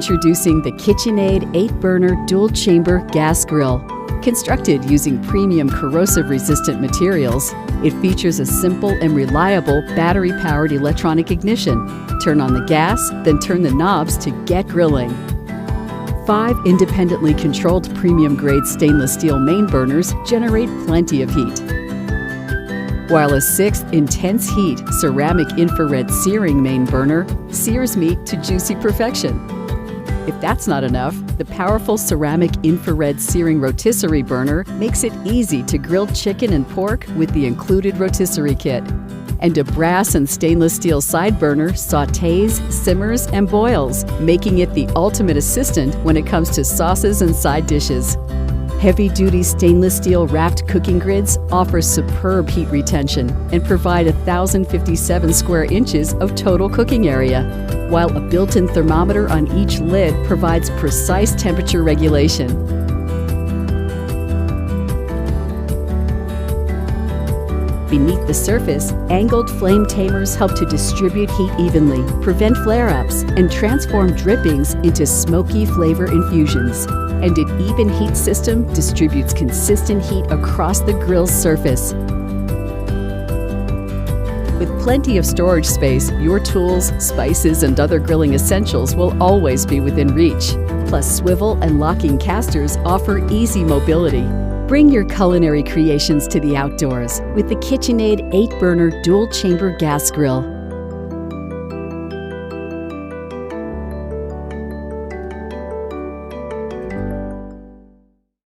Introducing the KitchenAid 8-burner dual-chamber gas grill. Constructed using premium corrosive-resistant materials, it features a simple and reliable battery-powered electronic ignition. Turn on the gas, then turn the knobs to get grilling. 5 independently controlled premium-grade stainless steel main burners generate plenty of heat, while a 6th intense heat ceramic infrared searing main burner sears meat to juicy perfection. If that's not enough, the powerful ceramic infrared searing rotisserie burner makes it easy to grill chicken and pork with the included rotisserie kit. And a brass and stainless steel side burner sautés, simmers, and boils, making it the ultimate assistant when it comes to sauces and side dishes. Heavy-duty stainless steel wrapped cooking grids offer superb heat retention and provide 1,057 square inches of total cooking area, while a built-in thermometer on each lid provides precise temperature regulation. Beneath the surface, angled flame tamers help to distribute heat evenly, prevent flare-ups, and transform drippings into smoky flavor infusions. And an even heat system distributes consistent heat across the grill's surface. With plenty of storage space, your tools, spices, and other grilling essentials will always be within reach. Plus, swivel and locking casters offer easy mobility. Bring your culinary creations to the outdoors with the KitchenAid 8-burner dual-chamber gas grill.